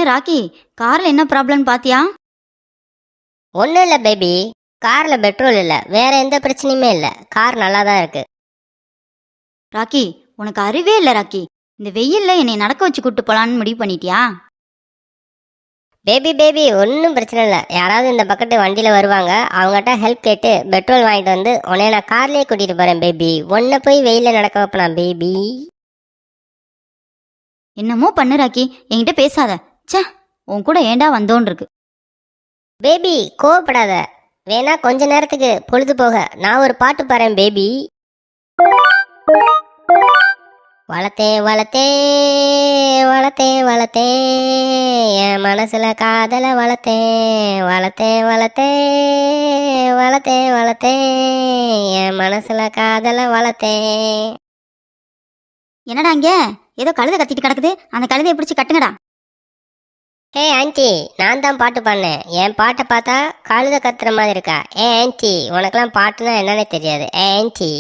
ராக்கி, கார்ல என்ன ப்ராப்ளம் பாத்தியா? ஒன்றும் இல்லை பேபி, காரில் பெட்ரோல் இல்லை, வேற எந்த பிரச்சனையுமே இல்லை, கார் நல்லா தான் இருக்கு. ராக்கி, உனக்கு அறிவே இல்லை ராக்கி. இந்த வெயில்ல என்னை நடக்க வச்சு கூட்டு போலான்னு முடிவு பண்ணிட்டியா? பேபி ஒன்றும் பிரச்சனை இல்லை. யாராவது இந்த பக்கத்து வண்டியில் வருவாங்க, அவங்ககிட்ட ஹெல்ப் கேட்டு பெட்ரோல் வாங்கிட்டு வந்து உன்னை நான் கார்லேயே கூட்டிகிட்டு போகிறேன் பேபி. உன்னை போய் வெயிலில் நடக்க வைப்பலாம் பேபி. என்னமோ பண்ணு ராக்கி, என்கிட்ட பேசாத. ச்சே, உன் கூட ஏண்டா வந்தோன்னு இருக்கு. பேபி கோவப்படாத, வேணா கொஞ்ச நேரத்துக்கு பொழுது போக நான் ஒரு பாட்டு பாடுறேன் பேபி. வளத்தே வளத்தே வளத்தே வளத்தே என் மனசுல காதல வளத்தே வளத்தே வளத்தே வளத்தே வளத்தே என் மனசுல காதல வளத்தே. என்னடா இங்க ஏதோ கழுதை கத்திட்டு கிடக்குது, அந்த கழுதையை பிடிச்சி கட்டுங்கடா. ஹே ஆன்ட்டி, நான் தான் பாட்டு பாடினேன். என் பாட்டை பார்த்தா கழுதை கத்துற மாதிரி இருக்கா? ஆன்ட்டி, உனக்கெல்லாம் பாட்டுனா என்னன்னே தெரியாது. ஆன்ட்டி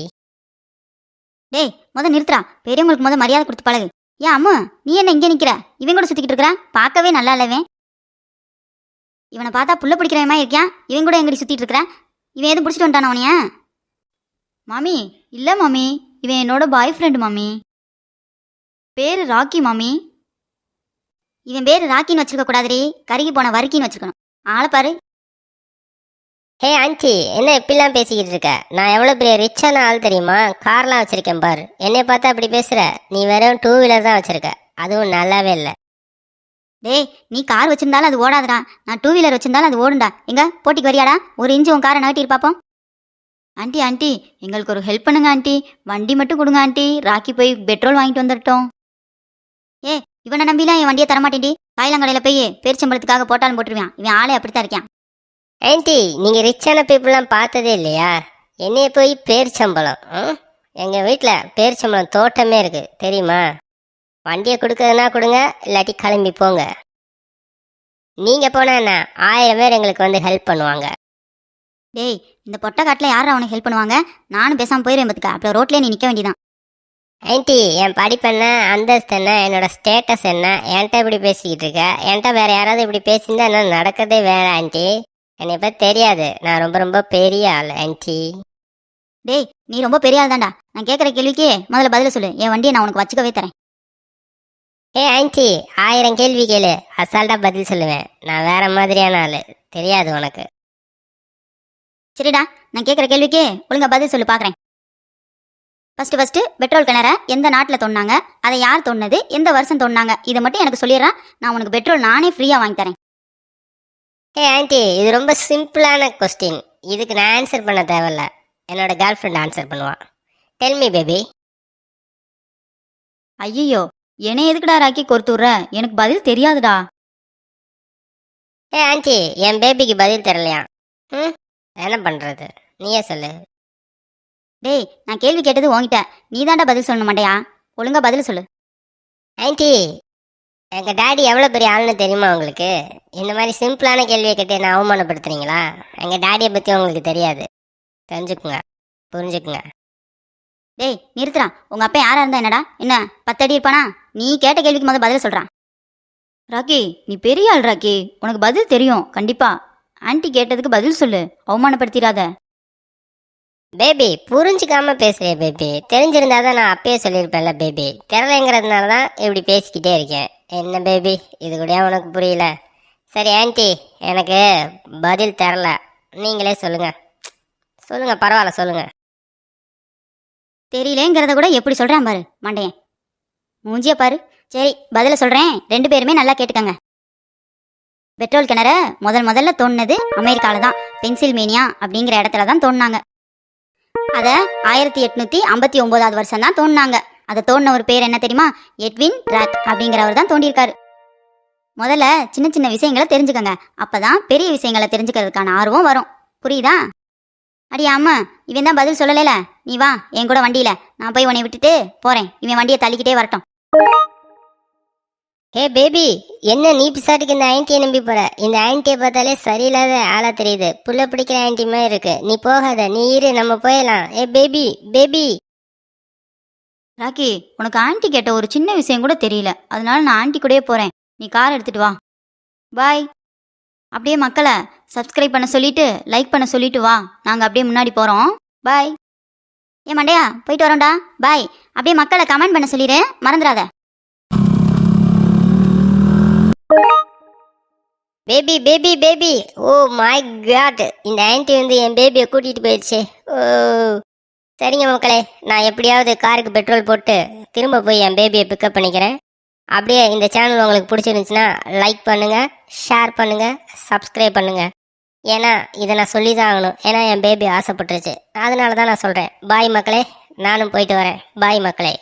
டேய், நிறுத்துறா. பெரியவங்களுக்கு மரியாதை கொடுத்து பழகு. ஏன் அம்மு, நீ என்ன இங்கே நிக்கிற? இவன் கூட சுத்திக்கிட்டு இருக்கிறான், பார்க்கவே நல்லா இல்லவன். இவனை பார்த்தா புள்ள பிடிக்கிறவன் இருக்கியான். இவன் கூட எங்கடி சுத்திட்டு இருக்கிற? இவன் எதுவும் பிடிச்சிட்டு வந்துட்டான அவனைய? மாமி, இல்ல மாமி, இவன் என்னோட பாய் ஃப்ரெண்டு மாமி. பேரு ராக்கி மாமி. இவன் பேரு ராக்கின்னு வச்சிருக்க கூடாதுரி, கருகி போன வரிக்கின்னு வச்சிருக்கணும். ஆளை பாரு. ஹே ஆன்ட்டி, என்ன இப்படிலாம் பேசிக்கிட்டு இருக்க? நான் எவ்வளோ பெரிய ரிச்சான ஆள் தெரியுமா? கார்லாம் வச்சிருக்கேன் பார். என்னை பார்த்தா அப்படி பேசுற? நீ வெறும் 2 வீலர் தான் வச்சிருக்க, அதுவும் நல்லாவே இல்லை. டேய், நீ கார் வச்சிருந்தாலும் அது ஓடாதுடா, நான் 2 வீலர் வச்சிருந்தாலும் அது ஓடுண்டா. எங்க போட்டிக்கு வரியாடா? ஒரு இன்ச்சு உன் காரை நகட்டிட்டு பார்ப்போம். ஆண்டி ஆண்டி, எங்களுக்கு ஒரு ஹெல்ப் பண்ணுங்க ஆண்டி, வண்டி மட்டும் கொடுங்க ஆண்டி, ராக்கி போய் பெட்ரோல் வாங்கிட்டு வந்துட்டோம். ஏ, இவனை நம்பிலாம் என் வண்டியை தரமாட்டேன்டி. காயிலங்கடையில் போய் பேரிச்சம்பளத்துக்காக போட்டாலும் போட்டுருவான். இவன் ஆளே அப்படித்தான் இருக்கான். ஆன்ட்டி, நீங்கள் ரிச்சான பீப்புளெலாம் பார்த்ததே இல்லையா? என்னைய போய் பேரிச்சம்பளம்? எங்கள் வீட்டில் பேரிச்சம்பளம் தோட்டமே இருக்குது தெரியுமா? வண்டியை கொடுக்குறதுனா கொடுங்க, இல்லாட்டி கிளம்பி போங்க. நீங்கள் போனா என்ன, 1000 பேர் எங்களுக்கு வந்து ஹெல்ப் பண்ணுவாங்க. டேய், இந்த பொட்டை காட்டில் யாரும் அவனுக்கு ஹெல்ப் பண்ணுவாங்க? நானும் பேசாமல் போயிடுவேன் பார்த்துக்க. அப்புறம் ரோட்லேயே நீ நிற்க வேண்டியதான். ஆன்ட்டி, என் படிப்பு என்ன, அந்தஸ்து என்ன, என்னோட ஸ்டேட்டஸ் என்ன, என்கிட்ட இப்படி பேசிக்கிட்டு இருக்க? என்கிட்ட வேற யாராவது இப்படி பேசியிருந்தா என்ன நடக்கதே வேற ஆன்ட்டி. என்னை பற்றி தெரியாது, நான் ரொம்ப ரொம்ப பெரிய ஆள் ஆன்ட்டி. டேய், நீ ரொம்ப பெரிய ஆள் தான்டா. நான் கேட்குற கேள்விக்கு முதல்ல பதில சொல்லு. என் வண்டியை நான் உனக்கு வச்சுக்கவே தரேன். ஏ ஆன்ட்டி, 1000 கேள்வி கேளு, அசால்ட்டா பதில் சொல்லுவேன். நான் வேற மாதிரியான ஆள், தெரியாது உனக்கு. சரிடா, நான் கேட்குற கேள்விக்கு ஒழுங்கா பதில் சொல்லு பார்க்குறேன். ஃபர்ஸ்ட் பெட்ரோல் கிணற எந்த நாட்டில் தோண்டினாங்க, அதை யார் தோண்டினது, எந்த வருஷம் தோண்டினாங்க, இதை மட்டும் எனக்கு சொல்லிடுறேன். நான் உனக்கு பெட்ரோல் நானே ஃப்ரீயாக வாங்கி தரேன். ஏ ஆன்ட்டி, இது ரொம்ப சிம்பிளான கொஸ்டின், இதுக்கு நான் ஆன்சர் பண்ண தேவையில்ல, என்னோட கேர்ள் ஃப்ரெண்ட் ஆன்சர் பண்ணுவான். Tell me baby. ஐயோ, என்னை எதுக்குடா ராக்கி கொறுத்துடுற? எனக்கு பதில் தெரியாதுடா. ஏ ஆன்ட்டி, என் பேபிக்கு பதில் தெரியலையா? என்ன பண்ணுறது, நீயே சொல்லு. டேய், நான் கேள்வி கேட்டது உன்கிட்ட, நீ தாண்டா பதில் சொல்ல மாட்டேயா? ஒழுங்கா பதில் சொல்லு. ஆன்ட்டி, எங்கள் டாடி எவ்வளோ பெரிய ஆள்னு தெரியுமா உங்களுக்கு? இந்த மாதிரி சிம்பிளான கேள்வியை கேட்டு என்ன அவமானப்படுத்துறீங்களா? எங்கள் டாடியை பற்றி உங்களுக்கு தெரியாது, தெரிஞ்சுக்குங்க, புரிஞ்சுக்குங்க. டேய், நிறுத்துறா. உங்கள் அப்பா யாராக இருந்தா என்னடா? என்ன 10 அடி இருப்பானா? நீ கேட்ட கேள்விக்கு முதல்ல பதில் சொல்கிறான். ராக்கி, நீ பெரிய ஆள் ராக்கி, உனக்கு பதில் தெரியும் கண்டிப்பா. ஆன்ட்டி கேட்டதுக்கு பதில் சொல்லு, அவமானப்படுத்திடாத. பேபி, புரிஞ்சுக்காம பேசுகிறேன் பேபி. தெரிஞ்சிருந்தா தான் நான் அப்பயே சொல்லியிருப்பேன்ல பேபி. தெரியலைங்கிறதுனால தான் இப்படி பேசிக்கிட்டே இருக்கேன். என்ன பேபி, இது கூட உனக்கு புரியல? சரி ஆன்ட்டி, எனக்கு பதில் தரல, நீங்களே சொல்லுங்க. சொல்லுங்க, பரவாயில்ல சொல்லுங்க. தெரியலேங்கிறத கூட எப்படி சொல்கிறேன் பாரு மண்டையன், மூஞ்சிய பாரு. சரி, பதில சொல்கிறேன், 2 பேருமே நல்லா கேட்டுக்கங்க. பெட்ரோல் கிணற முதல்ல தோண்டினது அமெரிக்காவில் தான், பென்சில்வேனியா அப்படிங்கிற இடத்துல தான் தோண்டினாங்க. அதை 1859 வருஷம் தான் தோண்டினாங்க. அதை தோண்டின ஒரு பேர் என்ன தெரியுமா? எட்வின் ராக் அப்படிங்கிறவர் தான் தோண்டியிருக்காரு. முதல்ல சின்ன சின்ன விஷயங்களை தெரிஞ்சுக்கங்க, அப்பதான் பெரிய விஷயங்களை தெரிஞ்சுக்கிறதுக்கான ஆர்வம் வரும். புரியுதா? அடி அம்மா, இவன் தான் பதில் சொல்லல. நீ வா என் கூட வண்டியில, நான் போய் உன்னை விட்டுட்டு போறேன். இவன் வண்டியை தள்ளிக்கிட்டே வரட்டும். ஹே பேபி, என்ன நீ பிசாட்டுக்கு இந்த ஆன்ட்டியை நம்பி போற? இந்த ஆன்ட்டியை பார்த்தாலே சரியில்லாத ஆளா தெரியுது, புள்ள பிடிக்கிற ஆன்ட்டி மாதிரி இருக்கு. நீ போகாத, நீ இரு, நம்ம போயிடலாம். ஏ பேபி பேபி. ராக்கி, உனக்கு ஆன்ட்டி கேட்ட ஒரு சின்ன விஷயம் கூட தெரியல, அதனால நான் ஆன்ட்டி கூடயே போறேன். நீ கார் எடுத்துட்டு வா. பாய். அப்படியே மக்களை சப்ஸ்கிரைப் பண்ண சொல்லிட்டு லைக் பண்ண சொல்லிட்டு வா, நாங்கள் அப்படியே முன்னாடி போகிறோம். பாய். ஏ மண்டையா, போயிட்டு வரோம்டா. பாய். அப்படியே மக்களை கமெண்ட் பண்ண சொல்லிடு, மறந்துடாத. Baby baby baby, oh my God, இந்த ஆன்ட்டி வந்து என் பேபியை கூட்டிகிட்டு போயிடுச்சு. ஓ சரிங்க மக்களே, நான் எப்படியாவது காருக்கு பெட்ரோல் போட்டு திரும்ப போய் என் பேபியை பிக்கப் பண்ணிக்கிறேன். அப்படியே இந்த சேனல் உங்களுக்கு பிடிச்சிருந்துச்சுன்னா லைக் பண்ணுங்கள், ஷேர் பண்ணுங்கள், சப்ஸ்கிரைப் பண்ணுங்கள். ஏன்னா இதை நான் சொல்லி தான் ஆகணும். ஏன்னா என் பேபி ஆசைப்பட்டுருச்சு, அதனால தான் நான் சொல்கிறேன். பாய் மக்களே, நானும் போயிட்டு வரேன். பாய் மக்களே.